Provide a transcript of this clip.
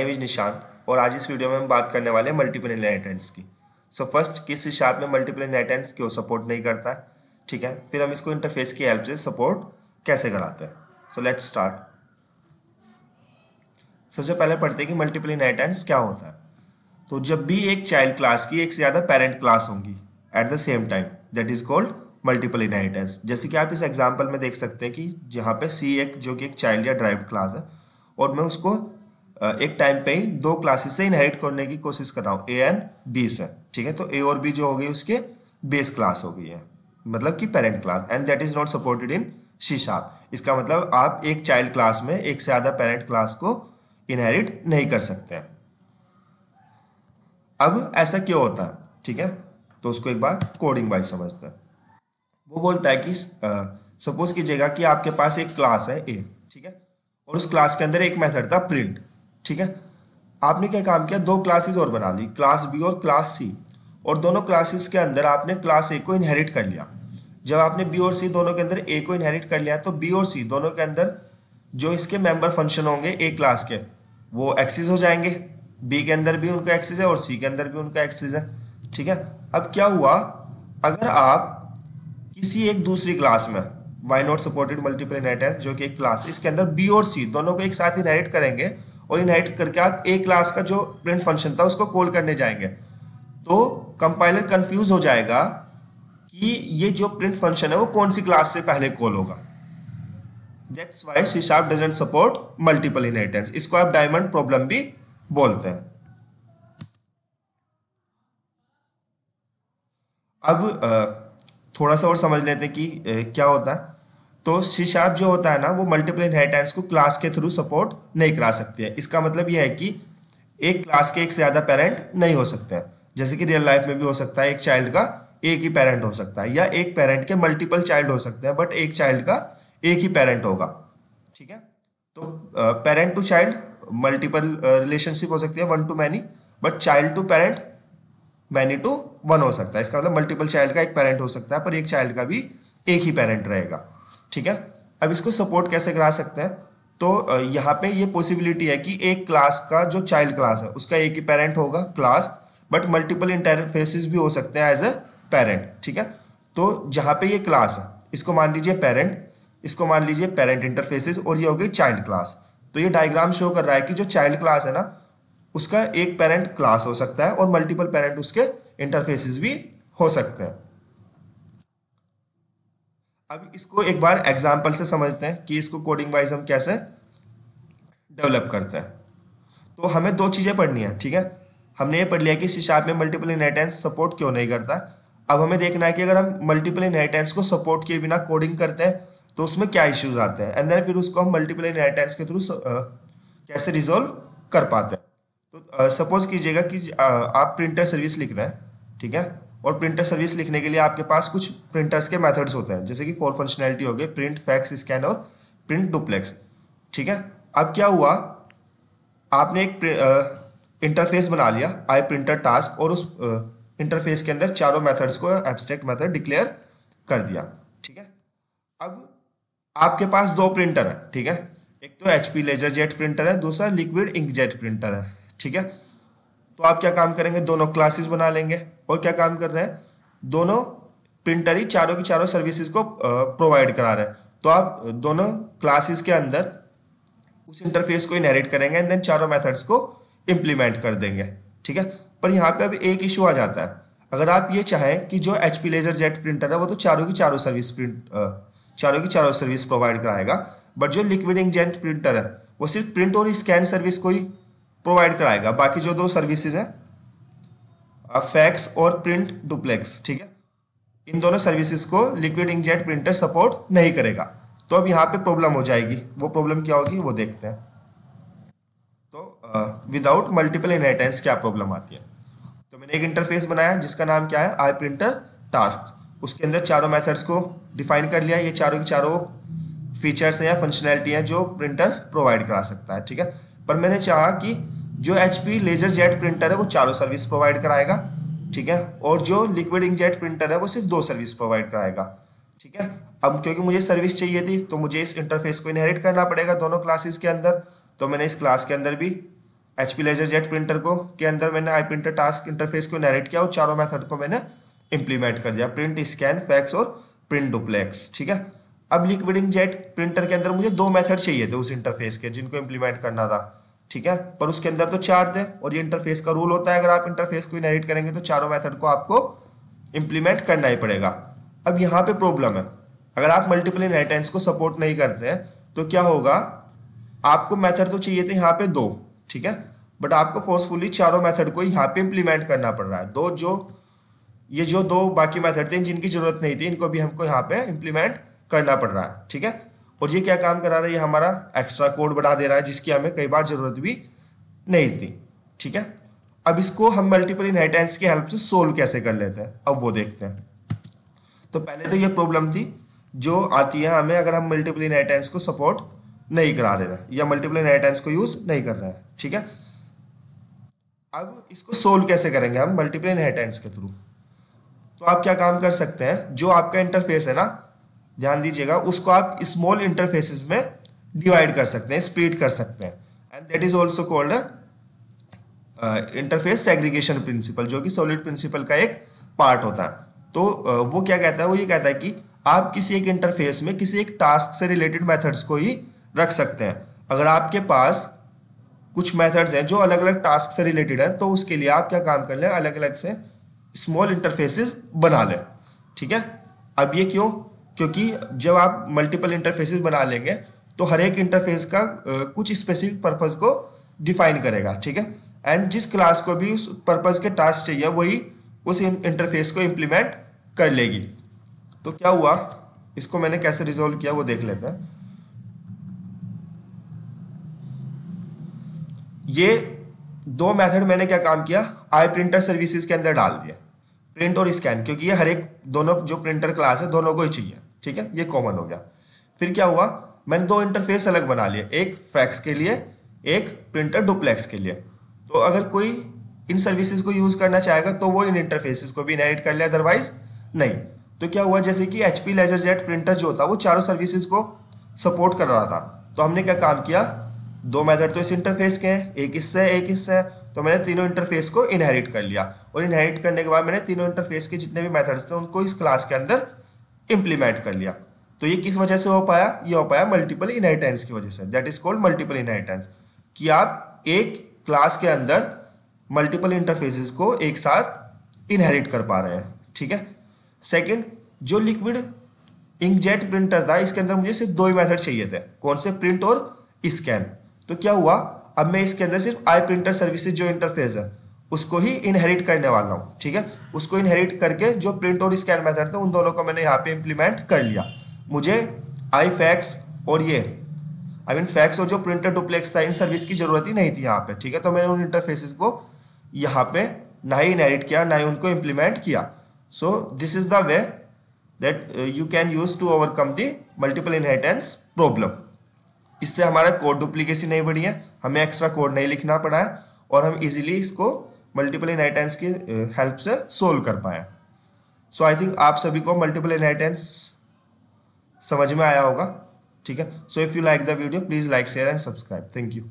Name is Nishant और आज इस वीडियो में हम बात करने वाले हैं मल्टीपल इनहेरिटेंस की। सो फर्स्ट, किस शार्प में मल्टीपल इनहेरिटेंस क्यों सपोर्ट नहीं करता है, ठीक है। फिर हम इसको इंटरफेस की हेल्प से सपोर्ट कैसे कराते हैं। So let's start. सबसे पहले पढ़ते हैं कि मल्टीपल इनहेरिटेंस क्या होता है। तो जब भी एक चाइल्ड क्लास की एक से ज़्यादा पेरेंट क्लास होंगी at the same time, that is called multiple inheritance. जैसे कि आप इस एग्जांपल में देख सकते हैं कि जहाँ पे सी एक जो कि एक चाइल्ड या ड्राइव्ड क्लास है और मैं उसको एक टाइम पे ही दो क्लासेस से इनहेरिट करने की कोशिश कर रहा हूँ, ए एंड बी से, ठीक है। तो ए और बी जो हो गई उसके बेस क्लास हो गई है, मतलब कि parent class, and that is not supported in C sharp. इसका मतलब आप एक चाइल्ड क्लास में एक से ज़्यादा पेरेंट क्लास को इनहेरिट नहीं कर सकते हैं। अब ऐसा क्यों होता है, ठीक है, तो उसको एक बार कोडिंग वाइज समझते हैं। वो बोलता है कि सपोज कीजिएगा कि आपके पास एक क्लास है ए, ठीक है, और उस क्लास के अंदर एक मेथड था प्रिंट, ठीक है। आपने क्या काम किया, दो क्लासेस और बना ली, क्लास बी और क्लास सी, और दोनों क्लासेस के अंदर आपने क्लास ए को इनहेरिट कर लिया। जब आपने बी और सी दोनों के अंदर ए को इनहेरिट कर लिया तो बी और सी दोनों के अंदर जो इसके मेंबर फंक्शन होंगे ए क्लास के वो एक्सेस हो जाएंगे। बी के अंदर भी उनका एक्सेस है और सी के अंदर भी उनका एक्सेस है, ठीक है। अब क्या हुआ, अगर आप किसी एक दूसरी क्लास में why not supported multiple inheritance जो कि एक क्लास, इसके अंदर बी और सी दोनों को एक साथ इनहेरिट करेंगे और इनहेरिट करके आप ए क्लास का जो प्रिंट फंक्शन था उसको कॉल करने जाएंगे, तो कंपाइलर कंफ्यूज हो जाएगा कि ये जो प्रिंट फंक्शन है वो कौन सी क्लास से पहले कॉल होगा। That's why C sharp doesn't support multiple inheritance. इसको आप डायमंड प्रॉब्लम भी बोलते हैं। अब थोड़ा सा और समझ लेते हैं कि क्या होता है। तो सी शार्प जो होता है ना, वो मल्टीपल इनहेरिटेंस को क्लास के थ्रू सपोर्ट नहीं करा सकती है। इसका मतलब यह है कि एक क्लास के एक से ज़्यादा पेरेंट नहीं हो सकते हैं। जैसे कि रियल लाइफ में भी हो सकता है, एक चाइल्ड का एक ही पेरेंट हो सकता है, या एक पेरेंट के मल्टीपल चाइल्ड हो सकते हैं, बट एक चाइल्ड का एक ही पेरेंट होगा, ठीक है। तो parent to child multiple relationship हो सकती है, one to many, but child to parent many to one हो सकता है। इसका मतलब मल्टीपल चाइल्ड का एक पेरेंट हो सकता है पर एक चाइल्ड का भी एक ही पेरेंट रहेगा, ठीक है। अब इसको सपोर्ट कैसे करा सकते हैं, तो यहाँ पे ये पॉसिबिलिटी है कि एक क्लास का जो चाइल्ड क्लास है उसका एक ही पेरेंट होगा क्लास, बट मल्टीपल इंटरफेसेस भी हो सकते हैं एज ए पेरेंट, ठीक है। तो जहाँ पे ये क्लास है इसको मान लीजिए पेरेंट, इसको मान लीजिए पेरेंट इंटरफेसेस, और ये हो गई चाइल्ड क्लास। तो ये डायग्राम शो कर रहा है कि जो चाइल्ड क्लास है ना उसका एक पेरेंट क्लास हो सकता है और मल्टीपल पेरेंट उसके इंटरफेसेस भी हो सकते हैं। अब इसको एक बार एग्जांपल से समझते हैं कि इसको कोडिंग वाइज हम कैसे डेवलप करते हैं। तो हमें दो चीज़ें पढ़नी है, ठीक है। हमने ये पढ़ लिया कि सी शार्प में मल्टीपल इनहेरिटेंस सपोर्ट क्यों नहीं करता। अब हमें देखना है कि अगर हम मल्टीपल इनहेरिटेंस को सपोर्ट किए बिना कोडिंग करते हैं तो उसमें क्या इश्यूज आते हैं, एंड देन फिर उसको हम मल्टीपल इनहेरिटेंस के थ्रू कैसे रिजोल्व कर पाते हैं। तो सपोज कीजिएगा कि आप प्रिंटर सर्विस लिख रहे हैं, ठीक है, और प्रिंटर सर्विस लिखने के लिए आपके पास कुछ प्रिंटर्स के मेथड्स होते हैं, जैसे कि 4 फंक्शनैलिटी हो गए, प्रिंट, फैक्स, स्कैन और प्रिंट डुप्लेक्स, ठीक है। अब क्या हुआ, आपने एक इंटरफेस बना लिया आई प्रिंटर टास्क, और उस इंटरफेस के अंदर चारों मेथड्स को एब्स्ट्रैक्ट मेथड डिक्लेयर कर दिया, ठीक है। अब आपके पास दो प्रिंटर है, ठीक है, एक तो एचपी लेजर जेट प्रिंटर है, दूसरा लिक्विड इंकजेट प्रिंटर है, ठीक है। तो आप क्या काम करेंगे, दोनों क्लासेस बना लेंगे और क्या काम कर रहे हैं, दोनों प्रिंटर ही चारों की चारों सर्विसेज को प्रोवाइड करा रहे हैं। तो आप दोनों क्लासेस के अंदर उस इंटरफेस को इनहेरिट करेंगे एंड देन चारों मेथड्स को इम्प्लीमेंट कर देंगे, ठीक है। पर यहाँ पे अभी एक इशू आ जाता है, अगर आप ये चाहें कि जो एचपी लेजर जेट प्रिंटर है वो तो चारों की चारों सर्विस प्रोवाइड कराएगा, बट जो लिक्विड इंकजेट प्रिंटर है वो सिर्फ प्रिंट और स्कैन सर्विस को ही प्रोवाइड कराएगा, बाकी जो दो सर्विसेज हैं फैक्स और प्रिंट डुप्लेक्स, ठीक है, इन दोनों सर्विसेज को लिक्विड इंकजेट प्रिंटर सपोर्ट नहीं करेगा। तो अब यहाँ पे प्रॉब्लम हो जाएगी, वो प्रॉब्लम क्या होगी वो देखते हैं। तो विदाउट मल्टीपल इनहेरिटेंस क्या प्रॉब्लम आती है, तो मैंने एक इंटरफेस बनाया जिसका नाम क्या है, आई प्रिंटर टास्क। उसके अंदर चारों मेथड्स को डिफाइन कर लिया, ये चारों की चारों फीचर्स हैं या फंक्शनैलिटी हैं जो प्रिंटर प्रोवाइड करा सकता है, ठीक है। पर मैंने चाहा कि जो एचपी लेजर जेट प्रिंटर है वो चारों सर्विस प्रोवाइड कराएगा, ठीक है, और जो लिक्विड इंकजेट प्रिंटर है वो सिर्फ दो सर्विस प्रोवाइड कराएगा, ठीक है। अब क्योंकि मुझे सर्विस चाहिए थी तो मुझे इस इंटरफेस को इनहेरिट करना पड़ेगा दोनों क्लासेस के अंदर, तो मैंने इस क्लास के अंदर भी HP LaserJet प्रिंटर को के अंदर मैंने आई प्रिंटर टास्क इंटरफेस को इनहेरिट किया और चारों मेथड को मैंने इंप्लीमेंट कर दिया, प्रिंट, स्कैन, फैक्स और प्रिंट डुप्लेक्स, ठीक है। अब लिक्विड इंकजेट प्रिंटर के अंदर मुझे दो मेथड चाहिए थे उस इंटरफेस के जिनको इंप्लीमेंट करना था, ठीक है, पर उसके अंदर तो चार थे और ये इंटरफेस का रूल होता है अगर आप इंटरफेस को इनहेरिट करेंगे तो चारों मेथड को आपको इंप्लीमेंट करना ही पड़ेगा। अब यहाँ पे प्रॉब्लम है, अगर आप मल्टीपल इनहेरिटेंस को सपोर्ट नहीं करते हैं तो क्या होगा, आपको मेथड तो चाहिए थे यहाँ पे दो, ठीक है, बट आपको फोर्सफुली चारों मेथड को यहाँ पे इंप्लीमेंट करना पड़ रहा है। जो दो बाकी मेथड थे जिनकी जरूरत नहीं थी इनको भी हमको यहाँ पे इंप्लीमेंट करना पड़ रहा है, ठीक है। और ये क्या काम करा रहा है, ये हमारा एक्स्ट्रा कोड बढ़ा दे रहा है जिसकी हमें कई बार जरूरत भी नहीं थी, ठीक है। अब इसको हम मल्टीपल इनहेरिटेंस की हेल्प से सोल्व कैसे कर लेते हैं, अब वो देखते हैं। तो पहले तो ये प्रॉब्लम थी जो आती है हमें अगर हम मल्टीपल इनहेरिटेंस को सपोर्ट नहीं करा रहे हैं या मल्टीपल इनहेरिटेंस को यूज नहीं कर रहे हैं, ठीक है। अब इसको सोल्व कैसे करेंगे हम मल्टीपल इनहेरिटेंस के थ्रू, तो आप क्या काम कर सकते हैं, जो आपका इंटरफेस है ना, ध्यान दीजिएगा, उसको आप स्मॉल इंटरफेसेस में डिवाइड कर सकते हैं, स्प्लिट कर सकते हैं, and that is also called interface segregation principle, जो कि सॉलिड प्रिंसिपल का एक पार्ट होता है। तो वो क्या कहता है, वो ये कहता है कि आप किसी एक इंटरफेस में किसी एक टास्क से रिलेटेड मेथड्स को ही रख सकते हैं। अगर आपके पास कुछ मेथड्स हैं जो अलग अलग टास्क से रिलेटेड है तो उसके लिए आप क्या काम कर लें, अलग अलग से स्मॉल इंटरफेसेस बना लें, ठीक है। अब ये क्यों, क्योंकि जब आप मल्टीपल इंटरफेसेस बना लेंगे तो हर एक इंटरफेस का कुछ स्पेसिफिक पर्पस को डिफाइन करेगा, ठीक है, एंड जिस क्लास को भी उस पर्पस के टास्क चाहिए वही उस इंटरफेस को इम्प्लीमेंट कर लेगी। तो क्या हुआ, इसको मैंने कैसे रिजोल्व किया वो देख लेते हैं। ये दो मेथड मैंने क्या काम किया, आई प्रिंटर सर्विसेज के अंदर डाल दिया, प्रिंट और स्कैन, क्योंकि ये हर एक दोनों जो प्रिंटर क्लास है दोनों को ही चाहिए, ठीक है, ये कॉमन हो गया। फिर क्या हुआ, मैंने दो इंटरफेस अलग बना लिए, एक फैक्स के लिए, एक प्रिंटर डुप्लेक्स के लिए। तो अगर कोई इन सर्विसेज को यूज करना चाहेगा तो वो इन इंटरफेसेस को भी इनहेरिट कर ले, अदरवाइज नहीं। तो क्या हुआ, जैसे कि HP LaserJet प्रिंटर जो था वो चारों सर्विसेज को सपोर्ट कर रहा था, तो हमने क्या काम किया, दो मेथड तो इस इंटरफेस के हैं, एक इससे एक इससे, तो मैंने तीनों इंटरफेस को इनहेरिट कर लिया और इनहेरिट करने के बाद मैंने तीनों इंटरफेस के जितने भी मेथड्स थे उनको इस क्लास के अंदर इंप्लीमेंट कर लिया। तो ये किस वजह से हो पाया, ये हो पाया मल्टीपल इनहेरिटेंस की वजह से, that is called multiple inheritance, कि आप एक क्लास के अंदर मल्टीपल इंटरफेसेस को एक साथ इनहेरिट कर पा रहे हैं, ठीक है। सेकंड, जो लिक्विड इंकजेट प्रिंटर था इसके अंदर मुझे सिर्फ दो ही मेथड चाहिए थे, कौन से, प्रिंट और स्कैन। तो क्या हुआ, अब मैं इसके अंदर सिर्फ आई प्रिंटर सर्विसेज जो इंटरफेस है उसको ही इनहेरिट करने वाला हूँ, ठीक है। उसको इनहेरिट करके जो प्रिंट और स्कैन मेथड थे उन दोनों को मैंने यहाँ पे इंप्लीमेंट कर लिया। मुझे आई फैक्स और ये फैक्स और जो प्रिंटर डुप्लेक्स था इन सर्विस की जरूरत ही नहीं थी यहाँ पे, ठीक है। तो मैंने उन इंटरफेसेस को यहाँ पे ना ही इनहेरिट किया ना ही उनको इंप्लीमेंट किया। So this is the way that you can use to overcome the multiple inheritance problem. इससे हमारा कोड डुप्लीकेसी नहीं बढ़ी है, हमें एक्स्ट्रा कोड नहीं लिखना पड़ा है और हम इजीली इसको मल्टीपल इनहेरिटेंस की हेल्प से सोल्व कर पाए। सो आई थिंक आप सभी को मल्टीपल इनहेरिटेंस समझ में आया होगा, ठीक है। So if you like the video please like, share and subscribe. Thank you.